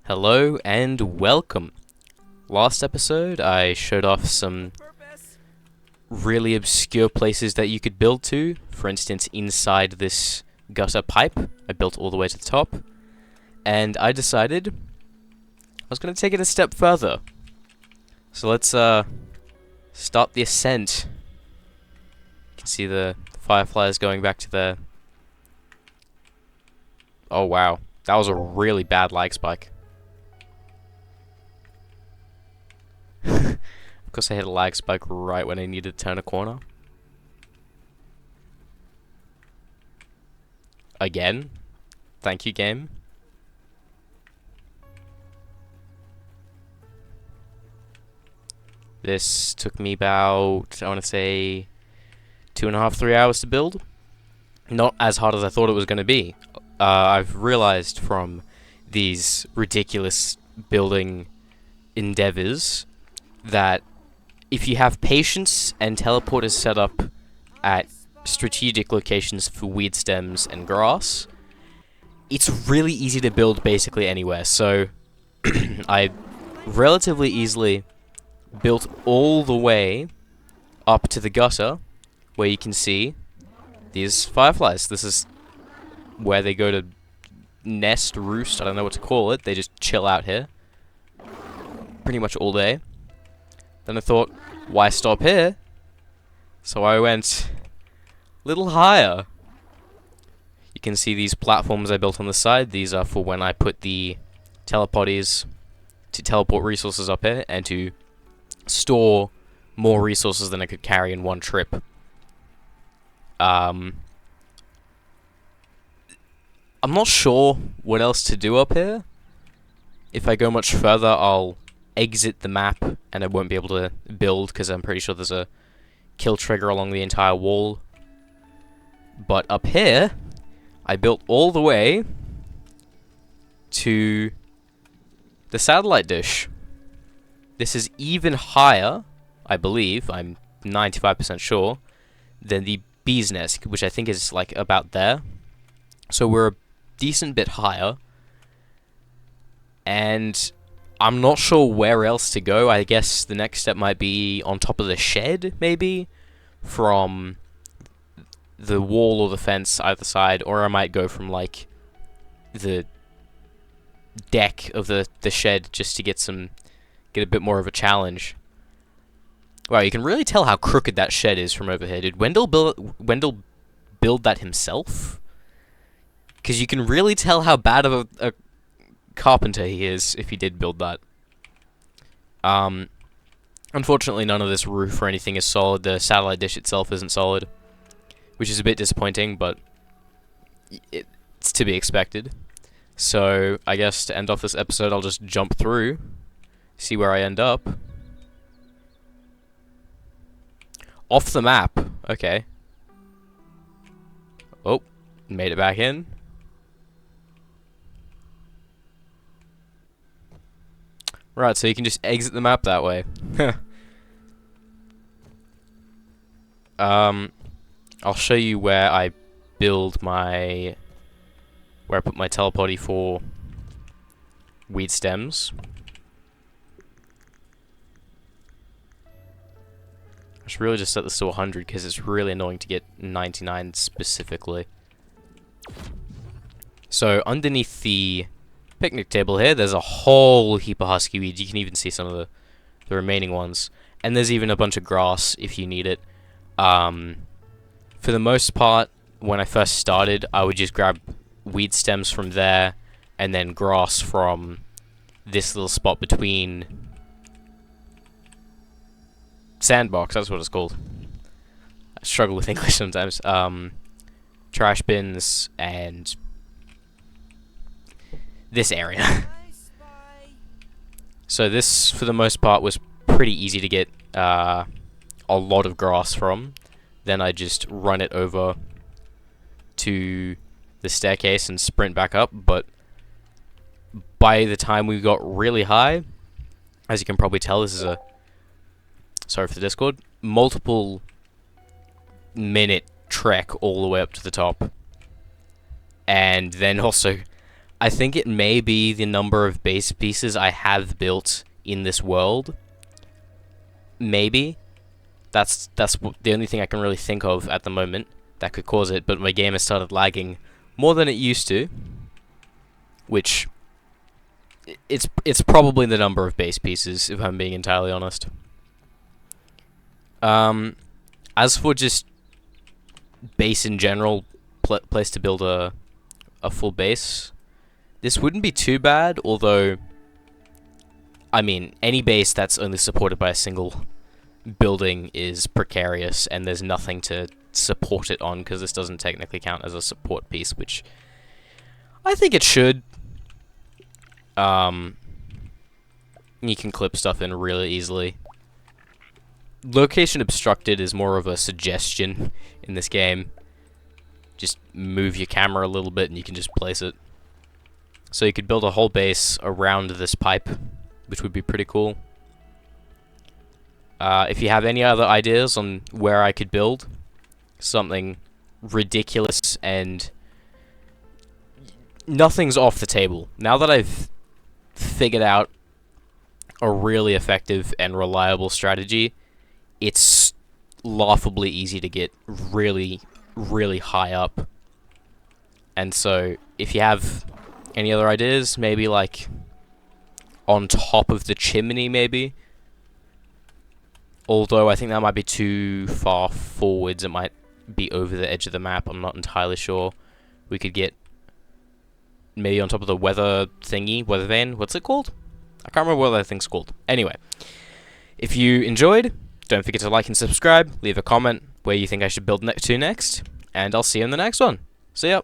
Hello and welcome. Last episode, I showed off some really obscure places that you could build to. For instance, inside this gutter pipe, I built all the way to the top. And I decided I was going to take it a step further. So let's start the ascent. You can see the fireflies going back to the... Oh wow, that was a really bad lag spike. Of course I hit a lag spike right when I needed to turn a corner. Again. Thank you, game. This took me about, I want to say, 2.5, 3 hours to build. Not as hard as I thought it was going to be. I've realized from these ridiculous building endeavors that if you have patience and teleporters set up at strategic locations for weed stems and grass, it's really easy to build basically anywhere. So I relatively easily built all the way up to the gutter where you can see these fireflies. This is where they go to nest, roost, I don't know what to call it. They just chill out here pretty much all day. Then I thought, why stop here? So I went a little higher. You can see these platforms I built on the side. These are for when I put the telepodies to teleport resources up here and to store more resources than I could carry in one trip. I'm not sure what else to do up here. If I go much further, I'll exit the map and I won't be able to build because I'm pretty sure there's a kill trigger along the entire wall. But up here, I built all the way to the satellite dish. This is even higher, I believe, I'm 95% sure, than the bee's nest, which I think is like about there. So we're a decent bit higher. And I'm not sure where else to go. I guess the next step might be on top of the shed, maybe, from the wall or the fence either side, or I might go from like the deck of the shed just to get a bit more of a challenge. Wow, you can really tell how crooked that shed is from over here. Did Wendell build that himself? Because you can really tell how bad of a carpenter he is if he did build that. Unfortunately, none of this roof or anything is solid. The satellite dish itself isn't solid, which is a bit disappointing, but it's to be expected. So I guess to end off this episode, I'll just jump through, see where I end up. Off the map. Okay. Oh, made it back in. Right, so you can just exit the map that way. I'll show you where I build where I put my telepody for weed stems. I should really just set this to 100 because it's really annoying to get 99 specifically. So underneath the picnic table here, there's a whole heap of husky weeds. You can even see some of the remaining ones. And there's even a bunch of grass if you need it. For the most part, when I first started, I would just grab weed stems from there and then grass from this little spot between sandbox, that's what it's called. I struggle with English sometimes. Trash bins and this area. So this, for the most part, was pretty easy to get a lot of grass from. Then I just run it over to the staircase and sprint back up. But by the time we got really high, as you can probably tell, this is a, sorry for the Discord, multiple minute trek all the way up to the top. And then also, I think it may be the number of base pieces I have built in this world. Maybe. That's the only thing I can really think of at the moment that could cause it, but my game has started lagging more than it used to, which it's probably the number of base pieces, if I'm being entirely honest. As for just base in general, place to build a full base, this wouldn't be too bad, although, I mean, any base that's only supported by a single building is precarious, and there's nothing to support it on, because this doesn't technically count as a support piece, which I think it should. You can clip stuff in really easily. Location obstructed is more of a suggestion in this game. Just move your camera a little bit and you can just place it. So you could build a whole base around this pipe, which would be pretty cool. If you have any other ideas on where I could build something ridiculous and nothing's off the table. Now that I've figured out a really effective and reliable strategy, it's laughably easy to get really, really high up. And so, if you have any other ideas, maybe like on top of the chimney, maybe. Although I think that might be too far forwards, it might be over the edge of the map, I'm not entirely sure. We could get maybe on top of the weather thingy, weather vane, what's it called? I can't remember what that thing's called. Anyway, if you enjoyed, don't forget to like and subscribe, leave a comment where you think I should build next, and I'll see you in the next one. See ya!